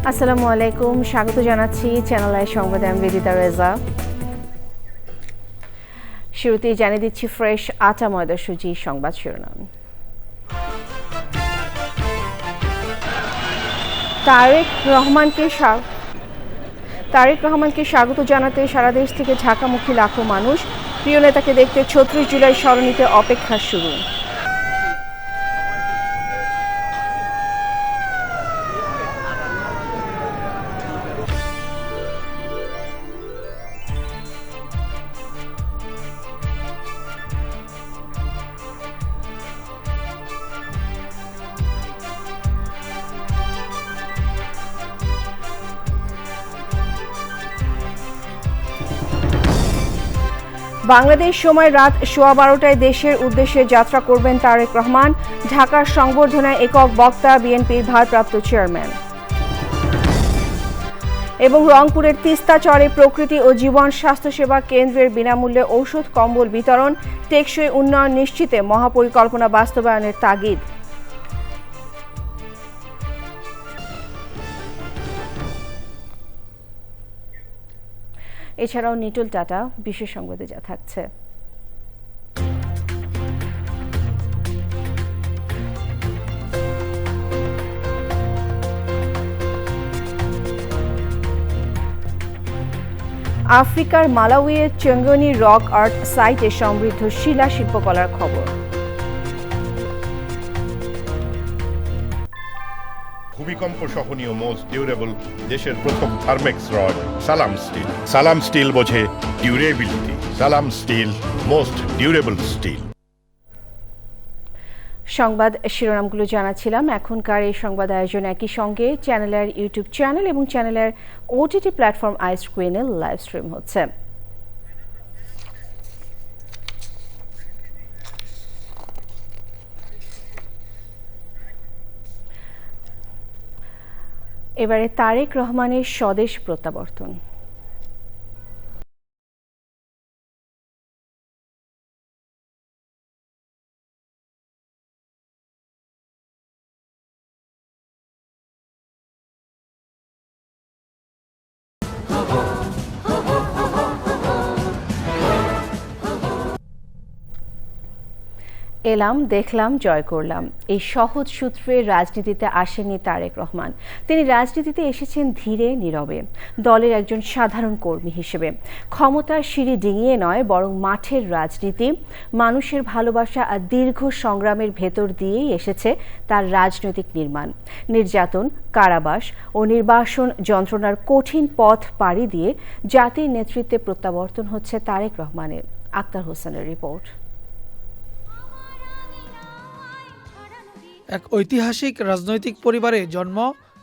আসসালামু আলাইকুম, স্বাগত জানাচ্ছি চ্যানেল আই সংবাদে। আমি বেদিতা রেজা। শুরুতেই জানিয়ে দিচ্ছি ফ্রেশ আটা ময়দা সুজি সংবাদ শিরোনাম। তারেক রহমানকে স্বাগত জানাতে সারা দেশ থেকে ঢাকামুখী লাখো মানুষ। প্রিয় নেতাকে দেখতে ৩৬ জুলাই সরণিতে অপেক্ষা শুরু। বাংলাদেশ সময় রাত 12:15টায় দেশের উদ্দেশ্যে যাত্রা করবেন তারেক রহমান। ঢাকার সংবর্ধনায় একক বক্তা বিএনপির ভারপ্রাপ্ত চেয়ারম্যান। এবং রংপুরের তিস্তাচরে প্রকৃতি ও জীবন স্বাস্থ্যসেবা কেন্দ্রের বিনামূল্যে ঔষধ কম্বল বিতরণ। টেকসই উন্নয়ন নিশ্চিতে মহাপরিকল্পনা বাস্তবায়নের তাগিদ। এছাড়াও নিটল টাটা বিশেষ সংবাদে যা থাকছে। আফ্রিকার মালাউইয়ের চেঙ্গনি রক আর্ট সাইটে সমৃদ্ধ শিলা শিল্পকলার খবর। ভূমিকম্প সহনীয় মোস্ট ডিউরেবল দেশের প্রথম থার্মেক্স রড সালাম স্টিল। সালাম স্টিল বোঝে ডিউরেবিলিটি। সালাম স্টিল মোস্ট ডিউরেবল স্টিল। সংবাদ শিরোনামগুলো জানাচ্ছিলাম। এখনকার এই সংবাদ আয়োজন একই সঙ্গে চ্যানেলের ইউটিউব চ্যানেল এবং চ্যানেলের ওটিটি প্ল্যাটফর্ম আইস্ক্রিনে লাইভ স্ট্রিম হচ্ছে। এবারে তারেক রহমানের স্বদেশ প্রত্যাবর্তন। এলাম, দেখলাম, জয় করলাম, এই সহজ সূত্রে রাজনীতিতে আসেননি তারেক রহমান। তিনি রাজনীতিতে এসেছেন ধীরে নীরবে, দলের একজন সাধারণ কর্মী হিসেবে। ক্ষমতার সিঁড়ি ডিঙিয়ে নয়, বরং মাঠের রাজনীতি, মানুষের ভালোবাসা আর দীর্ঘ সংগ্রামের ভেতর দিয়েই এসেছে তার রাজনৈতিক নির্মাণ। নির্যাতন, কারাবাস ও নির্বাসন যন্ত্রণার কঠিন পথ পাড়ি দিয়ে জাতির নেতৃত্বে প্রত্যাবর্তন হচ্ছে তারেক রহমানের। আক্তার হোসেনের রিপোর্ট। এক ঐতিহাসিক রাজনৈতিক পরিবারে জন্ম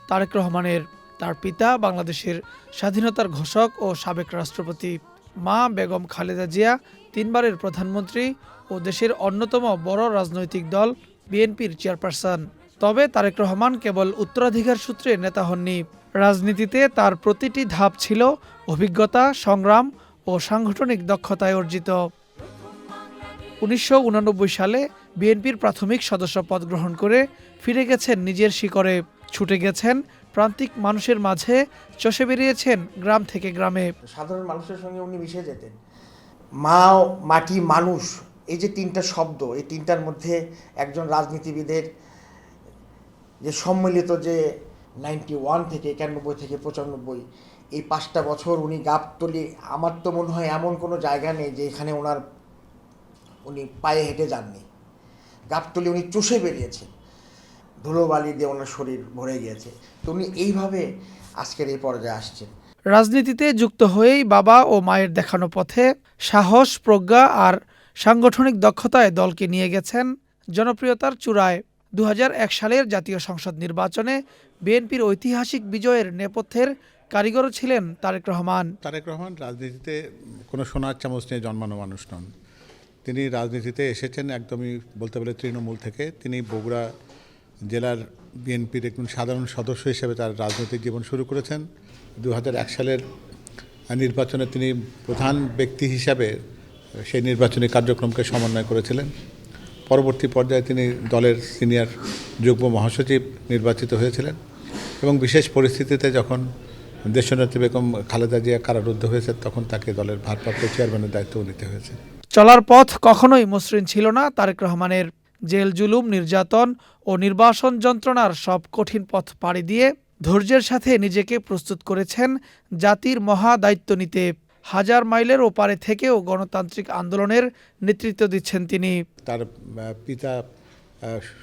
তারেক রহমানের। তার পিতা বাংলাদেশের স্বাধীনতার ঘোষক ও সাবেক রাষ্ট্রপতি, মা বেগম খালেদা জিয়া 3 বারের প্রধানমন্ত্রী ও দেশের অন্যতম বড় রাজনৈতিক দল বিএনপির চেয়ারপারসন। তবে তারেক রহমান কেবল উত্তরাধিকার সূত্রে নেতা হননি। রাজনীতিতে তার প্রতিটি ধাপ ছিল অভিজ্ঞতা, সংগ্রাম ও সাংগঠনিক দক্ষতায় অর্জিত। 1989 সালে বিএনপির প্রাথমিক সদস্য পদ গ্রহণ করে ফিরে গেছেন নিজের শিকড়ে। ছুটে গেছেন প্রান্তিক মানুষের মাঝে, চষে বেরিয়েছেন গ্রাম থেকে গ্রামে। সাধারণ মানুষের সঙ্গে উনি মিশে যেতেন। মা, মাটি, মানুষ, এই যে 3টা শব্দ, এই 3টার মধ্যে একজন রাজনীতিবিদের যে সম্মিলিত যে 91 থেকে 91 থেকে 95 এই 5টা বছর উনি গাবতলী, আমার তো মনে হয় এমন কোনো জায়গা নেই যে এখানে উনি পায়ে হেঁটে যাননি। গাবতলী উনি চষে বেরিয়েছেন, ধুলোবালি দিয়ে ওনার শরীর ভরে গিয়েছে। তো উনি এইভাবে আজকের এই পর্যায়ে আসছেন। রাজনীতিতে যুক্ত হয়েই বাবা ও মায়ের দেখানো পথে সাহস, প্রজ্ঞা আর সাংগঠনিক দক্ষতায় দলকে নিয়ে গেছেন জনপ্রিয়তার চূড়ায়। 2001 সালের জাতীয় সংসদ নির্বাচনে বিএনপির ঐতিহাসিক বিজয়ের নেপথ্যের কারিগরও ছিলেন তারেক রহমান। তারেক রহমান রাজনীতিতে কোনো সোনার চামচ নিয়ে জন্মানো মানুষ নন। তিনি রাজনীতিতে এসেছেন একদমই বলতে গেলে তৃণমূল থেকে। তিনি বগুড়া জেলার বিএনপির একজন সাধারণ সদস্য হিসেবে তার রাজনৈতিক জীবন শুরু করেছেন। 2001 সালের নির্বাচনে তিনি প্রধান ব্যক্তি হিসাবে সেই নির্বাচনী কার্যক্রমকে সমন্বয় করেছিলেন। পরবর্তী পর্যায়ে তিনি দলের সিনিয়র যুগ্ম মহাসচিব নির্বাচিত হয়েছিলেন এবং বিশেষ পরিস্থিতিতে যখন দেশনেত্রী বেগম খালেদা জিয়া কারারুদ্ধ হয়েছে তখন তাকে দলের ভারপ্রাপ্ত চেয়ারম্যানের দায়িত্ব নিতে হয়েছে। চলার পথ কখনোই মসৃণ ছিল না তারেক রহমানের। জেল জুলুম, নির্যাতন ও নির্বাসন যন্ত্রণার সব কঠিন পথ পাড়ি দিয়ে ধৈর্যের সাথে নিজেকে প্রস্তুত করেছেন জাতির মহা দায়িত্ব নিতে। হাজার মাইলের ওপারে থেকেও গণতান্ত্রিক আন্দোলনের নেতৃত্ব দিচ্ছেন তিনি। তার পিতা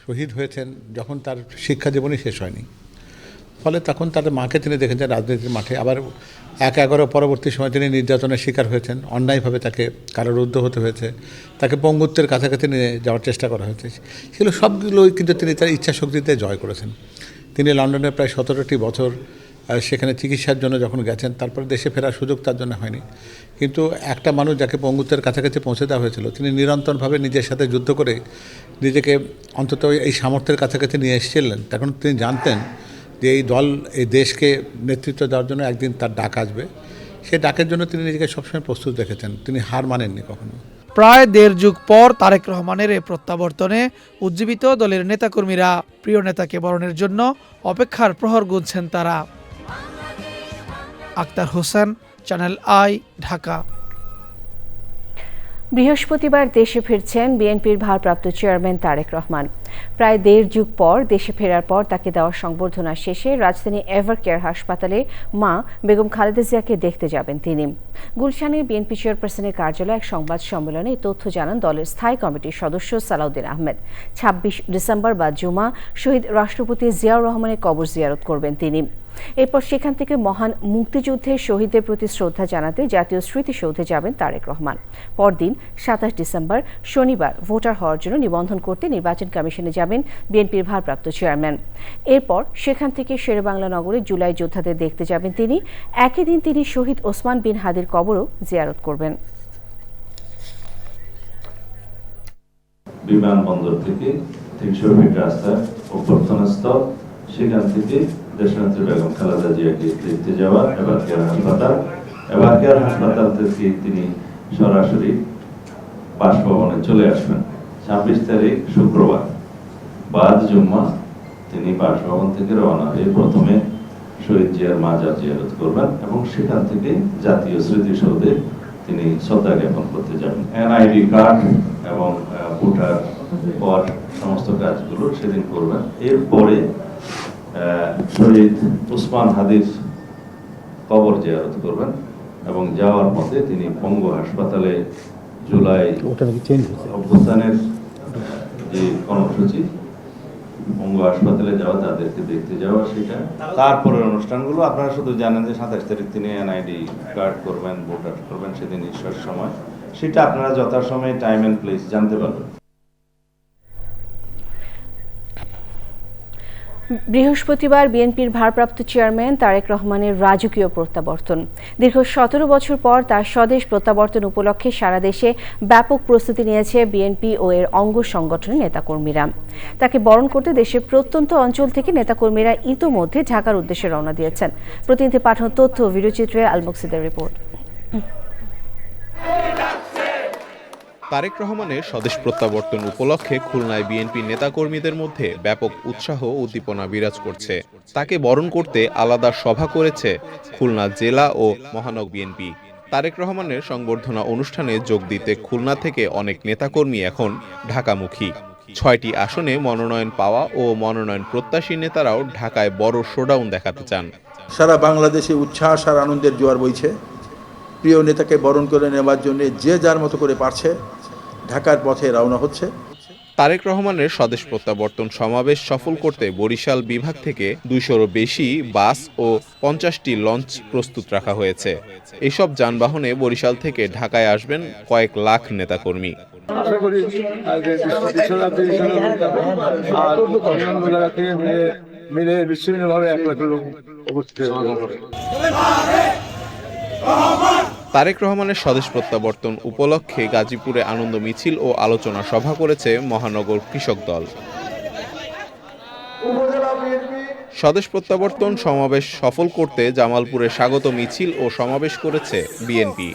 শহীদ হয়েছেন যখন তার শিক্ষা জীবনই শেষ হয়নি, ফলে তখন তার মাকে তিনি দেখেছেন রাজনীতির মাঠে। আবার ১/১১ পরবর্তী সময় তিনি নির্যাতনের শিকার হয়েছেন, অন্যায়ভাবে তাকে কারারুদ্ধ হতে হয়েছে, তাকে পঙ্গুত্বের কাছাকাছি নিয়ে যাওয়ার চেষ্টা করা হয়েছে। সেগুলো সবগুলোই কিন্তু তিনি তার ইচ্ছাশক্তিতে জয় করেছেন। তিনি লন্ডনে প্রায় ১৭টি বছর সেখানে চিকিৎসার জন্য যখন গেছেন, তারপরে দেশে ফেরার সুযোগ তার জন্য হয়নি। কিন্তু একটা মানুষ যাকে পঙ্গুত্বের কাছাকাছি পৌঁছে দেওয়া হয়েছিল, তিনি নিরন্তরভাবে নিজের সাথে যুদ্ধ করে নিজেকে অন্তত এই সামর্থ্যের কাছাকাছি নিয়ে এসেছিলেন। তখন তিনি জানতেন যে এই দল এই দেশকে নেতৃত্ব দেওয়ার জন্য একদিন তার ডাক আসবে। সেই ডাকের জন্য তিনি নিজেকে সবসময় প্রস্তুত রেখেছেন, তিনি হার মানেননি কখনো। প্রায় ১.৫ যুগ পর তারেক রহমানের এই প্রত্যাবর্তনে উজ্জীবিত দলের নেতাকর্মীরা প্রিয় নেতাকে বরণের জন্য অপেক্ষার প্রহর গুনছেন তারা। Akhtar Hossain, channel I, Dhaka. বৃহস্পতিবার দেশে ফিরছেন বিএনপির ভারপ্রাপ্ত চেয়ারম্যান তারেক রহমান। প্রায় ১.৫ যুগ পর দেশে ফেরার পর তাকে দেওয়া সংবর্ধনা শেষে রাজধানী এভার কেয়ার হাসপাতালে মা বেগম খালেদা জিয়াকে দেখতে যাবেন তিনি। গুলশানের বিএনপি চেয়ারপারসনের কার্যালয়ে এক সংবাদ সম্মেলনে এই তথ্য জানান দলের স্থায়ী কমিটির সদস্য সালাউদ্দিন আহমেদ। ২৬ ডিসেম্বর বা জুমা শহীদ রাষ্ট্রপতি জিয়াউর রহমানের কবর জিয়ারত করবেন তিনি। এরপর সেখান থেকে মহান মুক্তিযুদ্ধের শহীদদের প্রতি শ্রদ্ধা জানাতে জাতীয় স্মৃতিসৌধে যাবেন তারেক রহমান। পরদিন ২৭ ডিসেম্বর শনিবার ভোটার হওয়ার জন্য নিবন্ধন করতে নির্বাচন কমিশনে যাবেন বিএনপির ভারপ্রাপ্ত চেয়ারম্যান। এরপর সেখান থেকে শেরেবাংলা নগরে জুলাই যোদ্ধাদের দেখতে যাবেন তিনি। একই দিন তিনি শহীদ ওসমান বিন হাদির কবরও জিয়ারত করবেন। বিমানবন্দর থেকে ৩০০ ফিট রাস্তার অভ্যর্থনাস্থল, সেখান থেকে দেশনেত্রী বেগম খালেদা জিয়াকে দেখতে যাওয়া এভার কেয়ার হাসপাতাল। এভার কেয়ার হাসপাতাল থেকে তিনি সরাসরি বাসভবনে চলে আসবেন। ২৬ তারিখ শুক্রবার বাদ জুম্মা তিনি বাসভবন থেকে রওনা হয়ে প্রথমে শহীদ জিয়ার মাজার জিয়ারত করবেন এবং সেখান থেকে জাতীয় স্মৃতিসৌধে তিনি শ্রদ্ধা জ্ঞাপন করতে যাবেন। এনআইডি কার্ড এবং ভোটার পর সমস্ত কাজগুলো সেদিন করবেন। এরপরে শহীদ ওসমান হাদির কবর জিয়ারত করবেন এবং যাওয়ার পথে তিনি পঙ্গু হাসপাতালে জুলাই অভ্যুত্থানের যে কর্মসূচি, পঙ্গু হাসপাতালে যাওয়া, তাদেরকে দেখতে যাওয়া, সেটা। তারপরের অনুষ্ঠানগুলো আপনারা শুধু জানেন যে ২৭ তারিখ তিনি এনআইডি কার্ড করবেন, ভোটার করবেন, সেদিন ঈশ্বর সময়, সেটা আপনারা যথাসময়ে টাইম এন্ড প্লেস জানতে পারবেন। বৃহস্পতিবার বিএনপির ভারপ্রাপ্ত চেয়ারম্যান তারেক রহমানের রাজকীয় প্রত্যাবর্তন। দীর্ঘ ১৭ বছর পর তার স্বদেশ প্রত্যাবর্তন উপলক্ষে সারা দেশে ব্যাপক প্রস্তুতি নিয়েছে বিএনপি ও এর অঙ্গ সংগঠনের নেতাকর্মীরা। তাকে বরণ করতে দেশের প্রত্যন্ত অঞ্চল থেকে নেতাকর্মীরা ইতোমধ্যে ঢাকার উদ্দেশ্যে রওনা দিয়েছেন। প্রতিনিধি পাঠানো তথ্য ও ভিডিওচিত্রে আল মুকসিদের রিপোর্ট। তারেক রহমানের স্বদেশ প্রত্যাবর্তন উপলক্ষে খুলনায় বিএনপি নেতাকর্মীদের মধ্যে ব্যাপক উৎসাহ ও উদ্দীপনা বিরাজ করছে। তাকে বরণ করতে আলাদা সভা করেছে খুলনা জেলা ও মহানগর বিএনপি। তারেক রহমানের সংবর্ধনা অনুষ্ঠানে যোগ দিতে খুলনা থেকে অনেক নেতাকর্মী এখন ঢাকামুখী। ৬টি আসনে মনোনয়ন পাওয়া ও মনোনয়ন প্রত্যাশী নেতারাও ঢাকায় বড় শোডাউন দেখাতে চান। সারা বাংলাদেশে উচ্ছ্বাস আর আনন্দের জোয়ার বইছে। প্রিয় নেতাকে বরণ করে নেওয়ার জন্য যে যার মতো করে পারছে ঢাকার পথে রওনা হচ্ছে। তারেক রহমানের স্বদেশ প্রত্যাবর্তন সমাবেশ সফল করতে বরিশাল বিভাগ থেকে ২০০-র বেশি বাস ও ৫০টি লঞ্চ প্রস্তুত রাখা হয়েছে। এসব যানবাহনে বরিশাল থেকে ঢাকায় আসবেন কয়েক লাখ নেতাকর্মী। তারেক রহমানের স্বদেশ প্রত্যাবর্তন উপলক্ষে গাজীপুরে আনন্দ মিছিল ও আলোচনা সভা করেছে মহানগর কৃষক দল। স্বদেশ প্রত্যাবর্তন সমাবেশ সফল করতে জামালপুরে স্বাগত মিছিল ও সমাবেশ করেছে বিএনপি।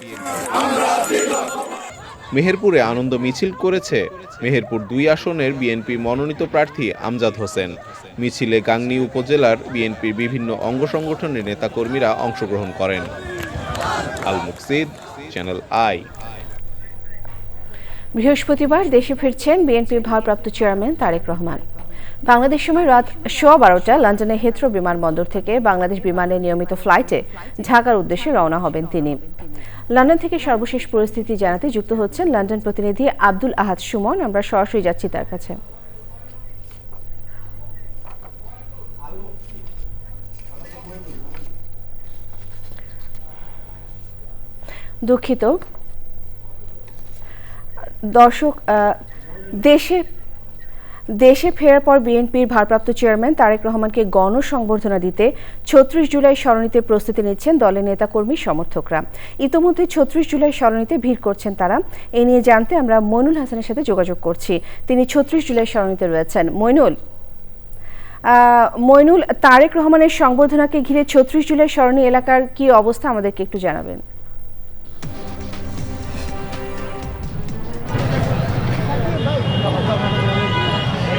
মেহেরপুরে আনন্দ মিছিল করেছে মেহেরপুর ২ আসনের বিএনপি মনোনীত প্রার্থী আমজাদ হোসেন। মিছিলে গাংনী উপজেলার বিএনপির বিভিন্ন অঙ্গ সংগঠনের নেতাকর্মীরা অংশগ্রহণ করেন। আল মুকসিদ, চ্যানেল আই। বৃহস্পতিবার দেশে ফিরছেন বিএনপির ভারপ্রাপ্ত চেয়ারম্যান তারেক রহমান। বাংলাদেশ সময় রাত 12:15 লন্ডনে হিথ্রো বিমানবন্দর থেকে বাংলাদেশ বিমানের নিয়মিত ফ্লাইটে ঢাকার উদ্দেশ্যে রওনা হবেন তিনি। লন্ডন থেকে সর্বশেষ পরিস্থিতি জানাতে যুক্ত হচ্ছেন লন্ডন প্রতিনিধি আব্দুল আহাদ সুমন। আমরা সরাসরি যাচ্ছি তার কাছে। দুঃখিত দর্শক, দেশে ফেরার পর বিএনপির ভারপ্রাপ্ত চেয়ারম্যান তারেক রহমানকে গণসংবর্ধনা দিতে ৩৬ জুলাই সরণিতে প্রস্তুতি নিচ্ছেন দলের নেতাকর্মী সমর্থকরা। ইতোমধ্যে ৩৬ জুলাই সরণিতে ভিড় করছেন তারা। এ নিয়ে জানতে আমরা মইনুল হাসানের সাথে যোগাযোগ করছি। তিনি ৩৬ জুলাই সরণিতে রয়েছেন। মইনুল, তারেক রহমানের সংবর্ধনাকে ঘিরে ৩৬ জুলাই সরণি এলাকার কি অবস্থা আমাদেরকে একটু জানাবেন।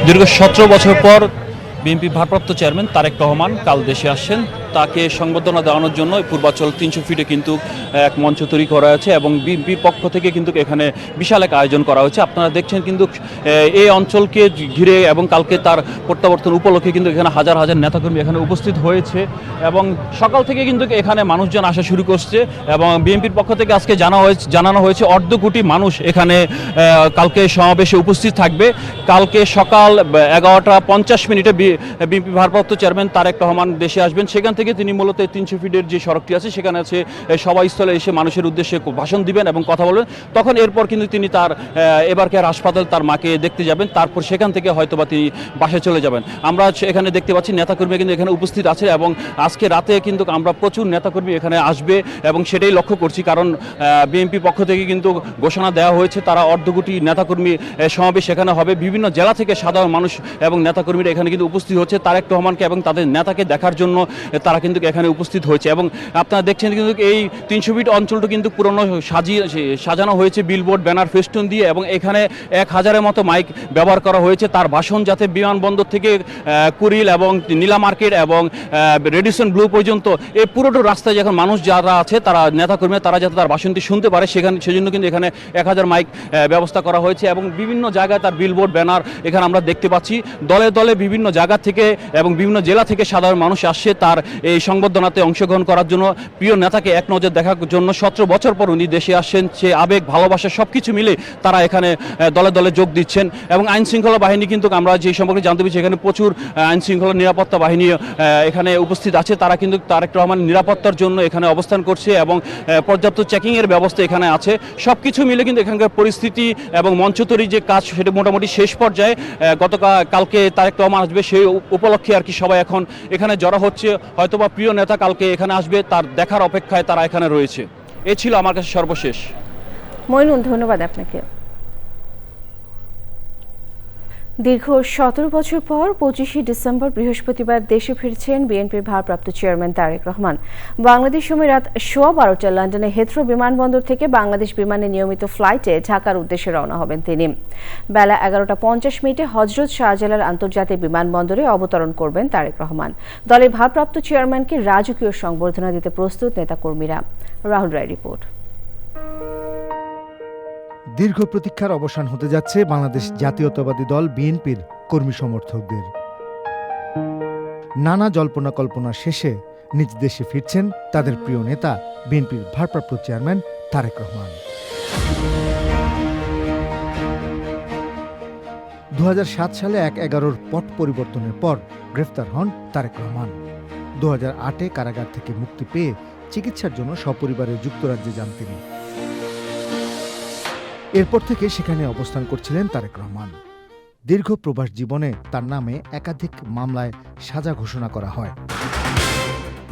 দীর্ঘ ১৭ বছর পর বিএনপি ভারপ্রাপ্ত চেয়ারম্যান তারেক রহমান কাল দেশে আসছেন। তাকে সংবর্ধনা দেওয়ানোর জন্য পূর্বাচল ৩০০ ফিটে কিন্তু এক মঞ্চ তৈরি করা হয়েছে এবং বিএনপির পক্ষ থেকে কিন্তু এখানে বিশাল এক আয়োজন করা হয়েছে। আপনারা দেখছেন কিন্তু এই অঞ্চলকে ঘিরে এবং কালকে তার প্রত্যাবর্তন উপলক্ষে কিন্তু এখানে হাজার হাজার নেতাকর্মী এখানে উপস্থিত হয়েছে এবং সকাল থেকে কিন্তু এখানে মানুষজন আসা শুরু করছে এবং বিএনপির পক্ষ থেকে আজকে জানানো হয়েছে ১.৫ কোটি মানুষ এখানে কালকে সমাবেশে উপস্থিত থাকবে। কালকে সকাল 11:50 বিএনপি ভারপ্রাপ্ত চেয়ারম্যান তারেক রহমান দেশে আসবেন। সেখান থেকে তিনি মূলত ৩০০ ফিটের যে সড়কটি আছে সেখানে আছে সভাস্থলে এসে মানুষের উদ্দেশ্যে ভাষণ দিবেন এবং কথা বলবেন। তখন এরপর কিন্তু তিনি তার এবারকেয়ার হাসপাতাল তার মাকে দেখতে যাবেন। তারপর সেখান থেকে হয়তোবা তিনি বাসায় চলে যাবেন। আমরা এখানে দেখতে পাচ্ছি নেতাকর্মী কিন্তু এখানে উপস্থিত আছে এবং আজকে রাতে কিন্তু আমরা প্রচুর নেতাকর্মী এখানে আসবে এবং সেটাই লক্ষ্য করছি। কারণ বিএনপি পক্ষ থেকে কিন্তু ঘোষণা দেওয়া হয়েছে তারা ১.৫ কোটি নেতাকর্মী সমাবেশ এখানে হবে। বিভিন্ন জেলা থেকে সাধারণ মানুষ এবং নেতাকর্মীরা এখানে কিন্তু উপস্থিত হচ্ছে তারেক রহমানকে এবং তাদের নেতাকে দেখার জন্য। তারা কিন্তু এখানে উপস্থিত হয়েছে এবং আপনারা দেখছেন কিন্তু এই ৩০০ ফিট অঞ্চলটা কিন্তু পুরনো সাজানো হয়েছে বিলবোর্ড, ব্যানার, ফেস্টুন দিয়ে এবং এখানে ১,০০০-এর মতো মাইক ব্যবহার করা হয়েছে। তার ভাষণ যাতে বিমানবন্দর থেকে কুড়িল এবং নীলা মার্কেট এবং রেডিসন ব্লু পর্যন্ত এই পুরোটা রাস্তায় যখন মানুষ যারা আছে তারা নেতাকর্মীরা তারা যাতে তার ভাষণটি শুনতে পারে সেজন্য কিন্তু এখানে ১,০০০ মাইক ব্যবস্থা করা হয়েছে এবং বিভিন্ন জায়গায় তার বিলবোর্ড, ব্যানার এখানে আমরা দেখতে পাচ্ছি। দলে দলে বিভিন্ন জায়গা থেকে এবং বিভিন্ন জেলা থেকে সাধারণ মানুষ আসছে তার এই সংবর্ধনাতে অংশগ্রহণ করার জন্য। প্রিয় নেতাকে এক নজর দেখার জন্য ১৭ বছর পর উনি দেশে আসছেন। সে আবেগ, ভালোবাসা সবকিছু মিলে তারা এখানে দলে দলে যোগ দিচ্ছেন এবং আইন শৃঙ্খলা বাহিনী কিন্তু আমরা যে সম্পর্কে জানতে পেরেছি এখানে প্রচুর আইন শৃঙ্খলা নিরাপত্তা বাহিনী এখানে উপস্থিত আছে। তারা কিন্তু তারেক রহমানের নিরাপত্তার জন্য এখানে অবস্থান করছে এবং পর্যাপ্ত চেকিংয়ের ব্যবস্থা এখানে আছে। সবকিছু মিলে কিন্তু এখানকার পরিস্থিতি এবং মঞ্চ তৈরি যে কাজ সেটা মোটামুটি শেষ পর্যায়ে। কালকে তারেক রহমান আসবে সেই উপলক্ষে আর কি সবাই এখন এখানে জড়ো হচ্ছে। হয়তোবা প্রিয় নেতা কালকে এখানে আসবে, তার দেখার অপেক্ষায় তারা এখানে রয়েছে। এ ছিল আমার কাছে সর্বশেষ। মইনুল, ধন্যবাদ আপনাকে। দীর্ঘ ১৭ বছর পর ২৫শে ডিসেম্বর বৃহস্পতিবার দেশে ফিরছেন বিএনপির ভারপ্রাপ্ত চেয়ারম্যান তারেক রহমান। বাংলাদেশ সময় রাত 12:15 লন্ডনে হিথ্রো বিমানবন্দর থেকে বাংলাদেশ বিমানের নিয়মিত ফ্লাইটে ঢাকার উদ্দেশ্যে রওনা হবেন তিনি। বেলা 11:50 হযরত শাহজালাল আন্তর্জাতিক বিমানবন্দরে অবতরণ করবেন তারেক রহমান। দলের ভারপ্রাপ্ত চেয়ারম্যানকে রাজকীয় সংবর্ধনা দিতে প্রস্তুত নেতাকর্মীরা। রাহুল রায় রিপোর্ট। দীর্ঘ প্রতীক্ষার অবসান হতে যাচ্ছে বাংলাদেশ জাতীয়তাবাদী দল বিএনপির কর্মী সমর্থকদের। নানা জল্পনা কল্পনা শেষে নিজ দেশে ফিরছেন তাদের প্রিয় নেতা বিএনপির ভারপ্রাপ্ত চেয়ারম্যান তারেক রহমান। ২০০৭ সালে ১/১১ পট পরিবর্তনের পর গ্রেফতার হন তারেক রহমান। ২০০৮-এ কারাগার থেকে মুক্তি পেয়ে চিকিৎসার জন্য সপরিবারে যুক্তরাজ্যে যান তিনি। এরপর থেকে সেখানে অবস্থান করছিলেন তারেক রহমান। দীর্ঘ প্রবাস জীবনে তার নামে একাধিক মামলায় সাজা ঘোষণা করা হয়।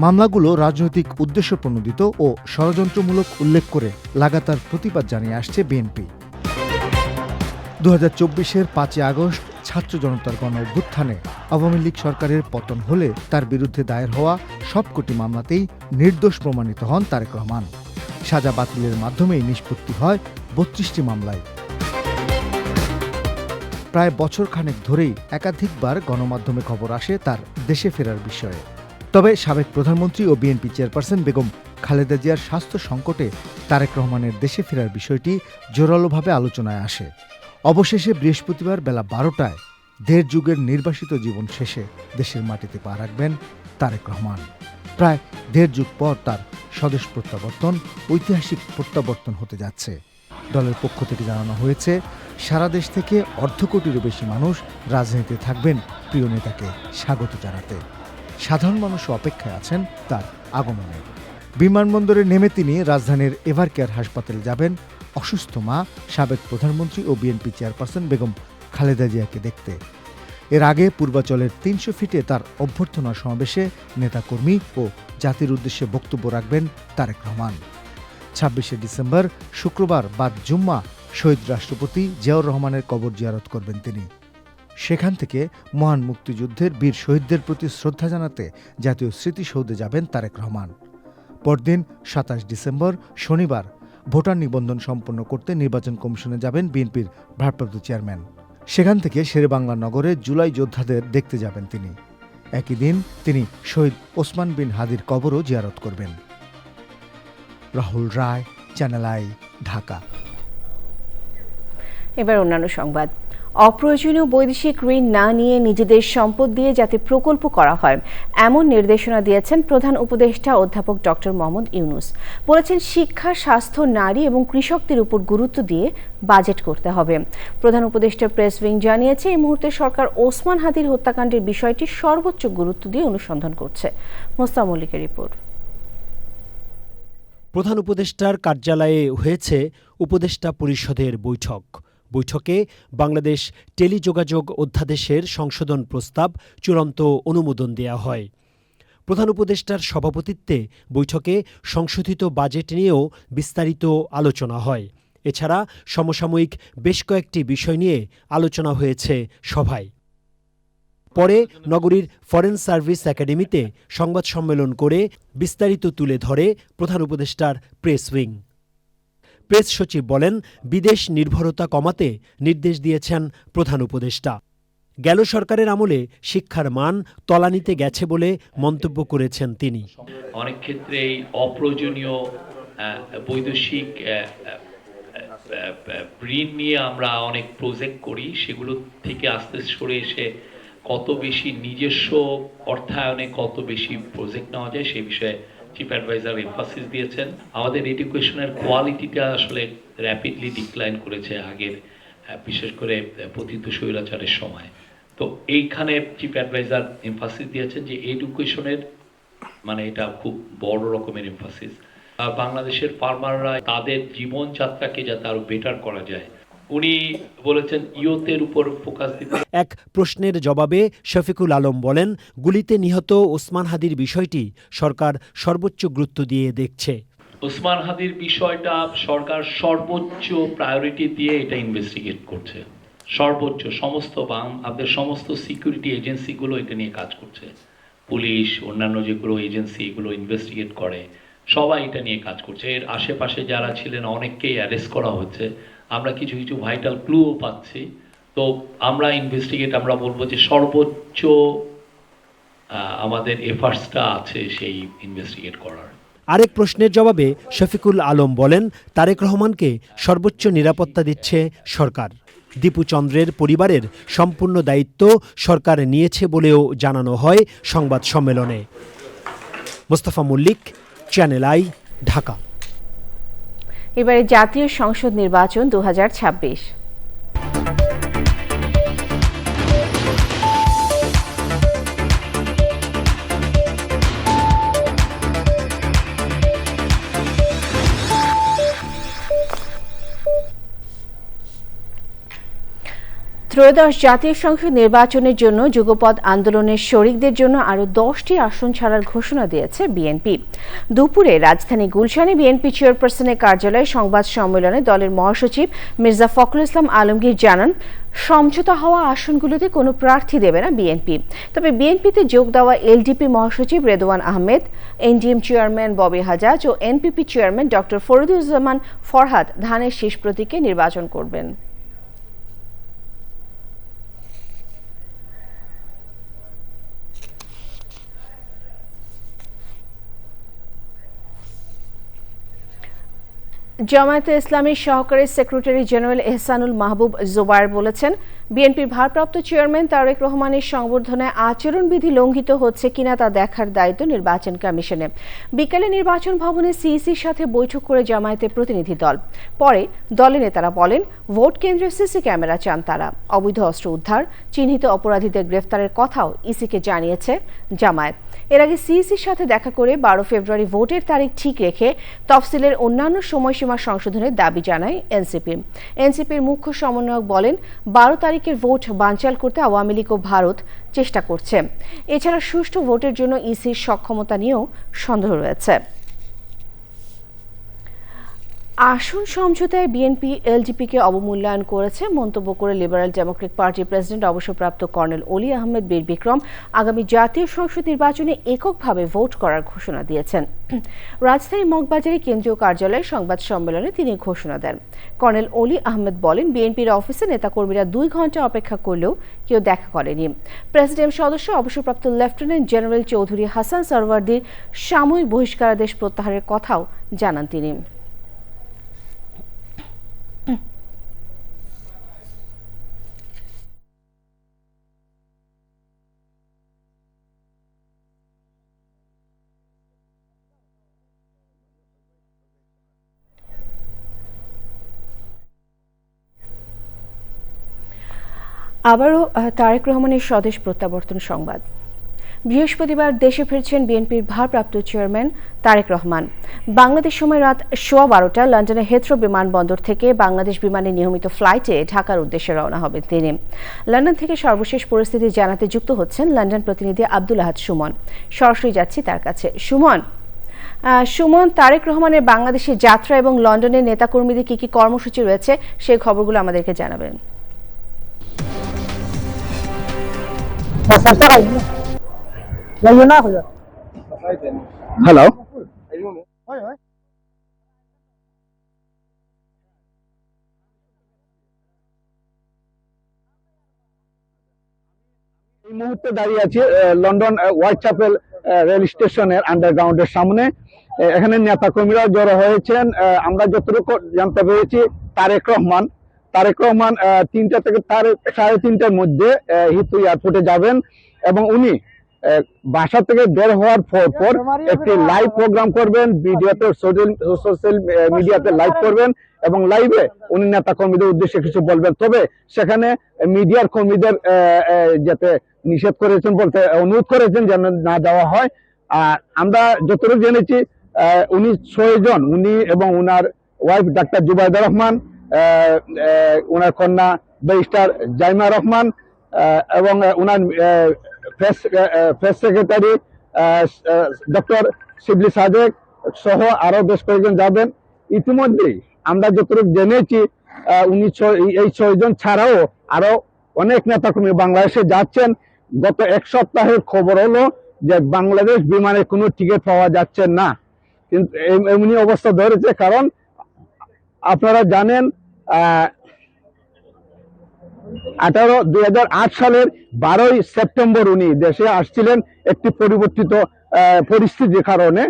মামলাগুলো রাজনৈতিক উদ্দেশ্য প্রণোদিত ও ষড়যন্ত্রমূলক উল্লেখ করে লাগাতার প্রতিবাদ জানিয়ে আসছে বিএনপি। ২০২৪-এর ৫ই আগস্ট ছাত্র জনতার গণ অভ্যুত্থানে আওয়ামী লীগ সরকারের পতন হলে তার বিরুদ্ধে দায়ের হওয়া সবকটি মামলাতেই নির্দোষ প্রমাণিত হন তারেক রহমান। সাজা বাতিলের মাধ্যমেই নিষ্পত্তি হয় 32টি মামলায়। প্রায় বছরখানেক ধরেই একাধিকবার গণমাধ্যমে খবর আসে তার দেশে ফেরার বিষয়ে। তবে সাবেক প্রধানমন্ত্রী ও বিএনপি চেয়ারপারসন বেগম খালেদা জিয়ার স্বাস্থ্য সংকটে তারেক রহমানের দেশে ফেরার বিষয়টি জোরালোভাবে আলোচনায় আসে। অবশেষে বৃহস্পতিবার বেলা 12টায় দেড় যুগের নির্বাসিত জীবন শেষে দেশের মাটিতে পা রাখবেন তারেক রহমান। প্রায় দেড় যুগ পর তার স্বদেশ প্রত্যাবর্তন ঐতিহাসিক প্রত্যাবর্তন হতে যাচ্ছে। দলের পক্ষ থেকে জানানো হয়েছে, সারা দেশ থেকে 1/2 কোটিরও বেশি মানুষ রাজনীতিতে থাকবেন প্রিয় নেতাকে স্বাগত জানাতে। সাধারণ মানুষও অপেক্ষায় আছেন তার আগমনে। বিমানবন্দরে নেমে তিনি রাজধানীর এভারকেয়ার হাসপাতালে যাবেন অসুস্থ মা, সাবেক প্রধানমন্ত্রী ও বিএনপি চেয়ারপারসন বেগম খালেদা জিয়াকে দেখতে। এর আগে পূর্বাচলের 300 ফিটে তার অভ্যর্থনা সমাবেশে নেতাকর্মী ও জাতির উদ্দেশ্যে বক্তব্য রাখবেন তারেক রহমান। 26শে ডিসেম্বর শুক্রবার বাদ জুম্মা শহীদ রাষ্ট্রপতি জিয়াউর রহমানের কবর জিয়ারত করবেন তিনি। সেখান থেকে মহান মুক্তিযুদ্ধের বীর শহীদদের প্রতি শ্রদ্ধা জানাতে জাতীয় স্মৃতিসৌধে যাবেন তারেক রহমান। পরদিন 27 ডিসেম্বর শনিবার ভোটার নিবন্ধন সম্পন্ন করতে নির্বাচন কমিশনে যাবেন বিএনপির ভারপ্রাপ্ত চেয়ারম্যান। সেখান থেকে শেরেবাংলা নগরে জুলাই যোদ্ধাদের দেখতে যাবেন তিনি। একই দিন তিনি শহীদ ওসমান বিন হাদির কবরও জিয়ারত করবেন। রাহুল রায়, চ্যানেল আই, ঢাকা। এবার অন্যান্য সংবাদ। অপ্রয়োজনীয় বৈদেশিক ঋণ না নিয়ে নিজেদের সম্পদ দিয়ে যাতে প্রকল্প করা হয়, এমন নির্দেশনা দিয়েছেন প্রধান উপদেষ্টা অধ্যাপক ডক্টর মোহাম্মদ ইউনূস। বলেছেন, শিক্ষা, স্বাস্থ্য, নারী এবং কৃষকদের উপর গুরুত্ব দিয়ে বাজেট করতে হবে। প্রধান উপদেষ্টা প্রেস উইং জানিয়েছে, এই মুহূর্তে সরকার ওসমান হাদির হত্যাকাণ্ডের বিষয়টি সর্বোচ্চ গুরুত্ব দিয়ে অনুসন্ধান করছে। মোস্তাক মল্লিকের রিপোর্ট। প্রধান উপদেষ্টার কার্যালয়ে হয়েছে উপদেষ্টা পরিষদের বৈঠকে বাংলাদেশ টেলিযোগাযোগ অধ্যাদেশের সংশোধন প্রস্তাব চূড়ান্ত অনুমোদন দেয়া হয়। প্রধান উপদেষ্টার সভাপতিত্বে বৈঠকে সংশোধিত বাজেট নিয়েও বিস্তারিত আলোচনা হয়। এছাড়া সমসাময়িক বেশ কয়েকটি বিষয় নিয়ে আলোচনা হয়েছে সভায়। পরে নগরীর ফরেন সার্ভিস একাডেমিতে সংবাদ সম্মেলন করে বিস্তারিত তুলে ধরে প্রধান উপদেষ্টার প্রেস উইং। প্রেস সচিব বলেন, বিদেশ নির্ভরতা কমাতে নির্দেশ দিয়েছেন প্রধান উপদেষ্টা। গেল সরকারের আমলে শিক্ষার মান তলানিতে গেছে বলে মন্তব্য করেছেন তিনি। অনেক ক্ষেত্রেই অপ্রয়োজনীয় বৈদেশিক ঋণ নিয়ে আমরা অনেক প্রজেক্ট করি, সেগুলো থেকে আস্তে সরে এসে কত বেশি নিজস্ব অর্থায়নে কত বেশি প্রজেক্ট নেওয়া যায় সেই বিষয়ে চিফ অ্যাডভাইজার এমফাসিস দিয়েছেন। আমাদের এডুকেশনের কোয়ালিটিটা আসলে র্যাপিডলি ডিক্লাইন করেছে আগের, বিশেষ করে পতিত স্বৈরাচারের সময়। তো এইখানে চিফ অ্যাডভাইজার এমফাসিস দিয়েছেন যে এডুকেশনের মানে এটা খুব বড় রকমের এমফাসিস। বাংলাদেশের ফার্মাররা তাদের জীবনযাত্রাকে যাতে আরো বেটার করা যায়, উনি বলেছেন ইয়তের উপর ফোকাস দিতে। এক প্রশ্নের জবাবে শফিকুল আলম বলেন, গুলিতে নিহত ওসমান হাদির বিষয়টি সরকার সর্বোচ্চ গুরুত্ব দিয়ে দেখছে। ওসমান হাদির বিষয়টা সরকার সর্বোচ্চ প্রায়োরিটি দিয়ে এটা ইনভেস্টিগেট করছে। সর্বোচ্চ আমাদের সমস্ত সিকিউরিটি এজেন্সিগুলো এটা নিয়ে কাজ করছে। পুলিশ, অন্যান্য যেগুলো এজেন্সি এগুলো ইনভেস্টিগেট করে, সবাই এটা নিয়ে কাজ করছে। এর আশেপাশে যারা ছিলেন অনেককেই অ্যারেস্ট করা হচ্ছে। আমরা কিছু কিছু ভাইটাল ক্লুও পাচ্ছি। তো আমরা আমরা বলবো যে সর্বোচ্চ আমাদের এফার্টসটা আছে সেই ইনভেস্টিগেট করার। আরেক প্রশ্নের জবাবে শফিকুল আলম বলেন, তারেক রহমানকে সর্বোচ্চ নিরাপত্তা দিচ্ছে সরকার। দীপু চন্দ্রের পরিবারের সম্পূর্ণ দায়িত্ব সরকার নিয়েছে বলেও জানানো হয় সংবাদ সম্মেলনে। Mostafa Mallik, channel I, Dhaka. এবারে জাতীয় সংসদ নির্বাচন 2026। ত্রয়োদশ জাতীয় সংসদ নির্বাচনের জন্য যুগপৎ আন্দোলনের শরিকদের জন্য আরও 10টি আসন ছাড়ার ঘোষণা দিয়েছে বিএনপি। দুপুরে রাজধানী গুলশানে বিএনপি চেয়ারপারসনের কার্যালয়ে সংবাদ সম্মেলনে দলের মহাসচিব মির্জা ফখরুল ইসলাম আলমগীর জানান, সমঝোতা হওয়া আসনগুলোতে কোনো প্রার্থী দেবে না বিএনপি। তবে বিএনপিতে যোগ দেওয়া এলডিপি মহাসচিব রেদওয়ান আহমেদ, এনডিএম চেয়ারম্যান ববি হাজাজ ও NPP chairman doctor Fariduzzaman Farhad ধানের শীষ প্রতীকে নির্বাচন করবেন। জামায়াতে ইসলামীর সহকারী সেক্রেটারি জেনারেল এহসানুল মাহবুব জোবায়ের বলেছেন, বিএনপির ভারপ্রাপ্ত চেয়ারম্যান তারেক রহমানের সংবর্ধনায় আচরণবিধি লঙ্ঘিত হচ্ছে কিনা তা দেখার দায়িত্ব নির্বাচন কমিশনের। বিকেলে নির্বাচন ভবনে সিইসির সাথে বৈঠক করে জামায়াতের প্রতিনিধি দল। পরে দলের নেতারা বলেন, ভোট কেন্দ্রে সিসি ক্যামেরা চান তারা। অবৈধ অস্ত্র উদ্ধার, চিহ্নিত অপরাধীদের গ্রেফতারের কথাও ইসিকে জানিয়েছে জামায়াত। এর আগে সিইসির সাথে দেখা করে 12 ফেব্রুয়ারি ভোটের তারিখ ঠিক রেখে তফসিলের অন্যান্য সময়সীমা সংশোধনের দাবি জানায় এনসিপি। এনসিপির মুখ্য সমন্বয়ক বলেন, 12 তারিখের ভোট বানচাল করতে আওয়ামী লীগ ও ভারত চেষ্টা করছে। এছাড়া সুষ্ঠু ভোটের জন্য ইসির সক্ষমতা নিয়েও সন্দেহ রয়েছে। আসন সমঝোতায় বিএনপি এলডিপিকে অবমূল্যায়ন করেছে মন্তব্য করে লিবারেল ডেমোক্রেটিক পার্টির প্রেসিডেন্ট অবসরপ্রাপ্ত কর্নেল অলি আহমেদ বীর বিক্রম আগামী জাতীয় সংসদ নির্বাচনে এককভাবে ভোট করার ঘোষণা দিয়েছেন। রাজধানীর মগবাজারে কেন্দ্রীয় কার্যালয়ে সংবাদ সম্মেলনে তিনি ঘোষণা দেন। কর্নেল অলি আহমেদ বলেন, বিএনপির অফিসে নেতাকর্মীরা 2 ঘন্টা অপেক্ষা করলেও কেউ দেখা করেনি। প্রেসিডিয়াম সদস্য অবসরপ্রাপ্ত লেফটেন্যান্ট জেনারেল চৌধুরী হাসান সরওয়ার্দীর সাময়িক বহিষ্কারাদেশ প্রত্যাহারের কথাও জানান তিনি। আবারও তারেক রহমানের স্বদেশ প্রত্যাবর্তন সংবাদ। বৃহস্পতিবার দেশে ফিরছেন বিএনপির ভারপ্রাপ্ত চেয়ারম্যান তারেক রহমান। বাংলাদেশ সময় রাত 12:15 লন্ডনের হেথ্রো বিমানবন্দর থেকে বাংলাদেশ বিমানের নিয়মিত ফ্লাইটে ঢাকার উদ্দেশ্যে রওনা হবেন তিনি। লন্ডন থেকে সর্বশেষ পরিস্থিতি জানাতে যুক্ত হচ্ছেন লন্ডন প্রতিনিধি আব্দুল আহাদ সুমন। সরাসরি যাচ্ছি তার কাছে। সুমন, তারেক রহমানের বাংলাদেশের যাত্রা এবং লন্ডনের নেতাকর্মীদের কি কি কর্মসূচি রয়েছে সেই খবরগুলো আমাদেরকে জানাবেন। হ্যালো, এই মুহূর্তে দাঁড়িয়ে আছি লন্ডন হোয়াইট চ্যাপেল রেল স্টেশনের আন্ডারগ্রাউন্ডের সামনে। এখানে নেতা কর্মীরা জড়ো হয়েছেন। আমরা যতটুকু জানতে পেরেছি, তারেক রহমান 3টা থেকে 3:30টার মধ্যে হিথ্রো এয়ারপোর্টে যাবেন এবং উনি বাসা থেকে বের হওয়ার পর একটি লাইভ প্রোগ্রাম করবেন, ভিডিওতে সোশ্যাল মিডিয়াতে লাইভ করবেন এবং লাইভে উনি নেতা কর্মীদের উদ্দেশ্যে কিছু বলবেন। তবে সেখানে মিডিয়ার কর্মীদের যাতে নিষেধ করেছেন, বলতে অনুরোধ করেছেন যেন না যাওয়া হয়। আর আমরা যতটুকু জেনেছি, উনি 6 জন, উনি এবং উনার ওয়াইফ ডাক্তার জুবাইদা রহমান, উনার কন্যা ব্যারিস্টার জাইমা রহমান এবং উনার প্রেস সেক্রেটারি ডক্টর শিবলি সাদেক সহ আরো বেশ কয়েকজন যাবেন। ইতিমধ্যেই আমরা যতটুকু জেনেছি, এই 6 জন ছাড়াও আরো অনেক নেতাকর্মী বাংলাদেশে যাচ্ছেন। গত 1 সপ্তাহের খবর হলো যে বাংলাদেশ বিমানে কোনো টিকিট পাওয়া যাচ্ছে না। কিন্তু এমনি অবস্থা ধরেছে, কারণ আপনারা জানেন 2008 সালের 12 সেপ্টেম্বর উনি দেশে আসছিলেন একটি পরিবর্তিত পরিস্থিতির কারণে।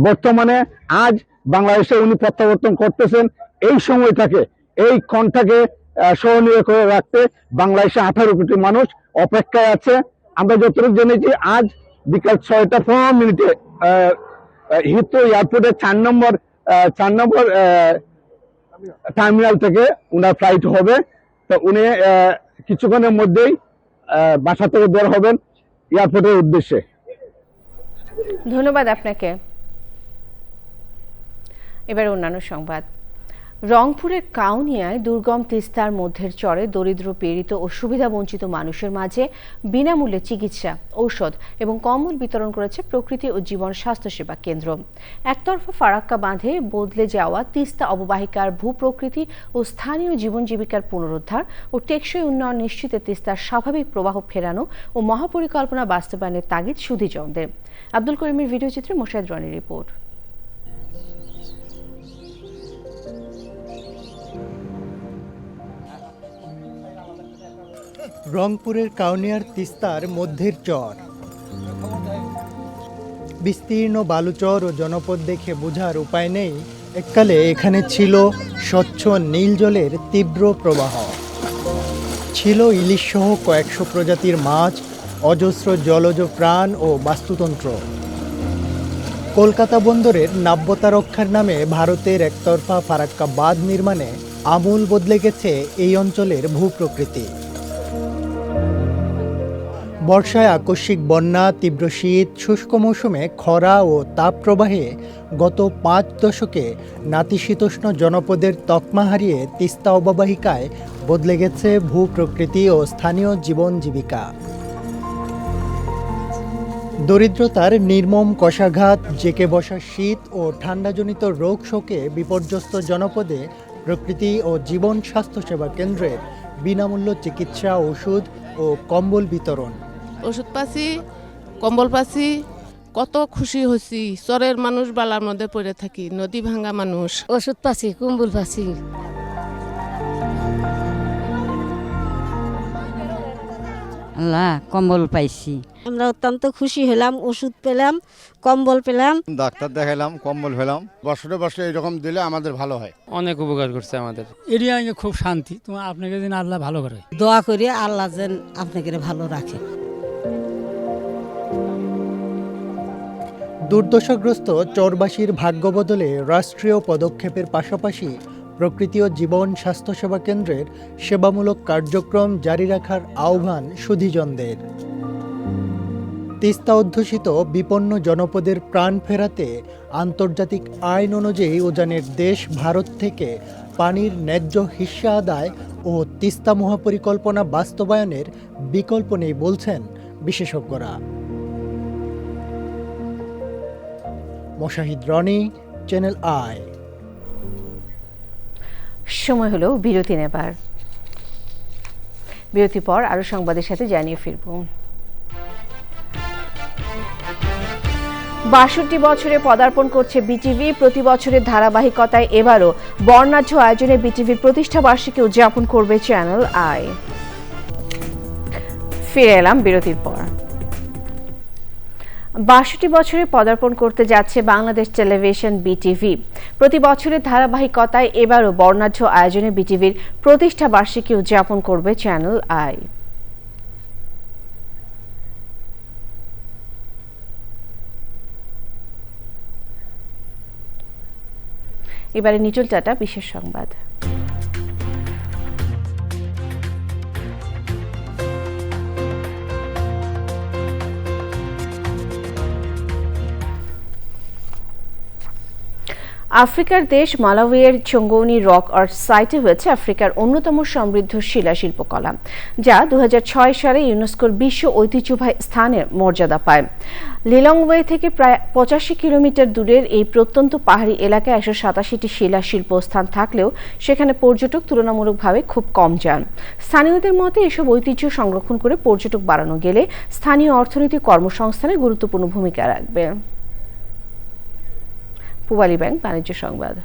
বর্তমানে আজ বাংলাদেশে উনি প্রত্যাবর্তন করতেছেন। এই সময়টাকে, এই ক্ষণটাকে স্মরণীয় করে রাখতে বাংলাদেশে 18 কোটি মানুষ অপেক্ষায় আছে। আমরা যতটুকু জেনেছি, আজ বিকাল 6:15 হিথ্রো এয়ারপোর্টে 4 নম্বর টার্মিনাল থেকে উনার ফ্লাইট হবে। তো উনি কিছুক্ষণের মধ্যেই বাসা থেকে বের হবেন এয়ারপোর্টের উদ্দেশ্যে। ধন্যবাদ আপনাকে। এবার অন্যান্য সংবাদ। রংপুরের কাউনিয়ায় দুর্গম তিস্তার মধ্যের চরে দরিদ্র পীড়িত ও সুবিধাবঞ্চিত মানুষের মাঝে বিনামূল্যে চিকিৎসা, ঔষধ এবং কম্বল বিতরণ করেছে প্রকৃতি ও জীবন স্বাস্থ্যসেবা কেন্দ্র। একতরফা ফারাক্কা বাঁধে বদলে যাওয়া তিস্তা অববাহিকার ভূপ্রকৃতি ও স্থানীয় জীবন জীবিকার পুনরুদ্ধার ও টেকসই উন্নয়ন নিশ্চিতে তিস্তার স্বাভাবিক প্রবাহ ফেরানো ও মহাপরিকল্পনা বাস্তবায়নের তাগিদ সুধীজনদের। আব্দুল করিমের ভিডিওচিত্রে মোশাহিদ রনির রিপোর্ট। রংপুরের কাউনিয়ার তিস্তার মধ্যের চর, বিস্তীর্ণ বালুচর ও জনপদ দেখে বোঝার উপায় নেই এককালে এখানে ছিল স্বচ্ছ নীল জলের তীব্র প্রবাহ, ছিল ইলিশ সহ কয়েকশো প্রজাতির মাছ, অজস্র জলজ প্রাণ ও বাস্তুতন্ত্র। কলকাতা বন্দরের নাব্যতা রক্ষার নামে ভারতের একতরফা ফারাক্কা বাঁধ নির্মাণে আমূল বদলে গেছে এই অঞ্চলের ভূপ্রকৃতি। বর্ষায় আকস্মিক বন্যা, তীব্র শীত, শুষ্ক মৌসুমে খরা ও তাপপ্রবাহে গত 5 দশকে নাতিশীতোষ্ণ জনপদের তকমা হারিয়ে তিস্তা অববাহিকায় বদলে গেছে ভূপ্রকৃতি ও স্থানীয় জীবন জীবিকা। দরিদ্রতার নির্মম কষাঘাত, জেকে বসা শীত ও ঠান্ডাজনিত রোগ শোকে বিপর্যস্ত জনপদে প্রকৃতি ও জীবন স্বাস্থ্যসেবা কেন্দ্রের বিনামূল্য চিকিৎসা, ওষুধ ও কম্বল বিতরণ। ওষুধ পাচ্ছি, কম্বল পাচ্ছি, কত খুশি হচ্ছি। চরের মানুষ বালার মধ্যে পড়ে থাকি, নদী ভাঙ্গা মানুষ। ওষুধ পাচ্ছি, কম্বল পাচ্ছি। আল্লাহ, কম্বল পাইছি। আমরা অত্যন্ত খুশি হলাম, ওষুধ পেলাম, কম্বল পেলাম, ডাক্তার দেখালাম, কম্বল পেলাম। বছরে এরকম দিলে আমাদের ভালো হয়। অনেক উপকার করছে আমাদের এরিয়া খুব শান্তি। তোমার আপনাকে যেন আল্লাহ ভালো করে, দোয়া করি আল্লাহ যেন আপনাকে ভালো রাখে। দুর্দশাগ্রস্ত চরবাসীর ভাগ্য বদলে রাষ্ট্রীয় পদক্ষেপের পাশাপাশি প্রকৃতি ও জীবন স্বাস্থ্যসেবা কেন্দ্রের সেবামূলক কার্যক্রম জারি রাখার আহ্বান সুধীজনদের। তিস্তা অধ্যুষিত বিপন্ন জনপদের প্রাণ ফেরাতে আন্তর্জাতিক আইন অনুযায়ী উজানের দেশ ভারত থেকে পানির ন্যায্য হিস্সা আদায় ও তিস্তা মহাপরিকল্পনা বাস্তবায়নের বিকল্প নেই বলছেন বিশেষজ্ঞরা। Moshahid Roni, channel I. সময় হলো বিরতি নেবার। বিরতির পর আরো সংবাদের সাথে জানিয়ে ফিরব। ৬২ বছরে পদার্পণ করছে বিটিভি। প্রতি বছরের ধারাবাহিকতায় এবারও বর্ণাঢ্য আয়োজনে বিটিভির প্রতিষ্ঠা বার্ষিকী উদযাপন করবে চ্যানেল আই। ফিরে এলাম বিরতির পর। ৬২ বছরে পদার্পণ করতে যাচ্ছে বাংলাদেশ টেলিভিশন বিটিভি। প্রতি বছরের ধারাবাহিকতায় এবারও বর্ণাঢ্য আয়োজনে বিটিভির প্রতিষ্ঠা বার্ষিকী উদযাপন করবে চ্যানেল আই। এবারে নিটল টাটা বিশেষ সংবাদ। আফ্রিকার দেশ মালাউইয়ের চঙ্গৌনি রক আর্ট সাইটে হয়েছে আফ্রিকার অন্যতম সমৃদ্ধ শিলা শিল্পকলা, যা ২০০৬ সালে ইউনেস্কোর বিশ্ব ঐতিহ্যবাহী স্থানের মর্যাদা পায়। লিলংওয়ে থেকে প্রায় ৮৫ কিলোমিটার দূরের এই প্রত্যন্ত পাহাড়ি এলাকায় ১৮৭টি শিলা শিল্প স্থান থাকলেও সেখানে পর্যটক তুলনামূলকভাবে খুব কম যান। স্থানীয়দের মতে এসব ঐতিহ্য সংরক্ষণ করে পর্যটক বাড়ানো গেলে স্থানীয় অর্থনীতি কর্মসংস্থানে গুরুত্বপূর্ণ ভূমিকা রাখবে। পূবালী ব্যাংক বাণিজ্য সংবাদ।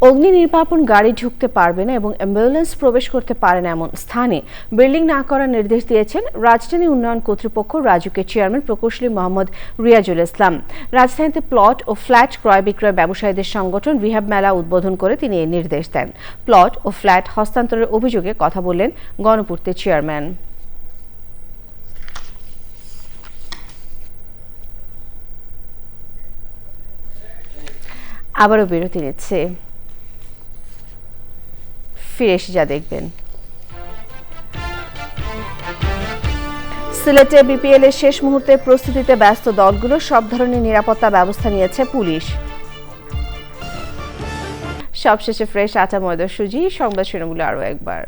অগ্নি নির্বাপন গাড়ি ঢুকতে পারবে না এবং অ্যাম্বুলেন্স প্রবেশ করতে পারে না এমন স্থানে বিল্ডিং না করার নির্দেশ দিয়েছেন রাজধানী উন্নয়ন কর্তৃপক্ষ রাজুকের চেয়ারম্যান প্রকৌশলী মোহাম্মদ রিয়াজুল ইসলাম। রাজধানীতে প্লট ও ফ্ল্যাট ক্রয় বিক্রয় ব্যবসায়ীদের সংগঠন রিহাব মেলা উদ্বোধন করে তিনি এই নির্দেশ দেন। প্লট ও ফ্ল্যাট হস্তান্তরের অভিযোগে কথা বললেন গণপূর্তের চেয়ারম্যান। আবারও বিরতি নিচ্ছে, ফিরে এসে যা দেখবেন। সিলেটে বিপিএল এর শেষ মুহূর্তে প্রস্তুতিতে ব্যস্ত দলগুলো, সব ধরনের নিরাপত্তা ব্যবস্থা নিয়েছে পুলিশ। সবশেষে ফ্রেশ আটা ময়দা সুজি, সংবাদ শিরোনামগুলো আরও একবার।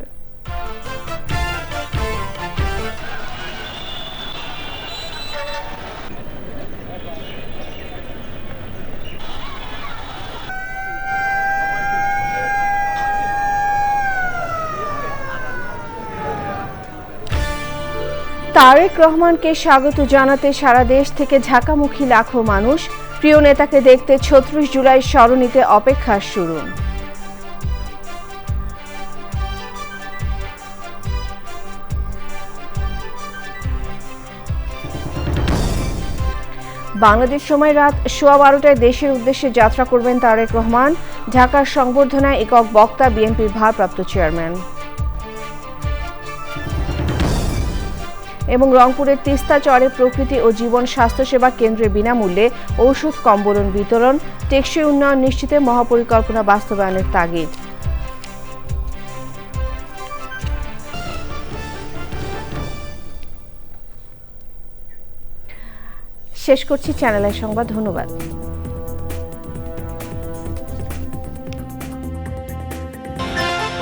তারেক রহমানকে স্বাগত জানাতে সারা দেশ থেকে ঢাকামুখী লাখো মানুষ, প্রিয় নেতাকে দেখতে ৩৬ জুলাই স্মরণীতে অপেক্ষা শুরু। বাংলাদেশ সময় রাত 12:15টায় দেশের উদ্দেশ্যে যাত্রা করবেন তারেক রহমান। ঢাকার সংবর্ধনায় একক বক্তা বিএনপির ভারপ্রাপ্ত চেয়ারম্যান। এবং রংপুরের তিস্তা চরে প্রকৃতি ও জীবন স্বাস্থ্যসেবা কেন্দ্রে বিনামূল্যে ঔষধ কম্বলন বিতরণ, টেকসই উন্নয়ন নিশ্চিতে মহাপরিকল্পনা বাস্তবায়নের তাগিদ। শেষ করছি চ্যানেলের সংবাদ। ধন্যবাদ।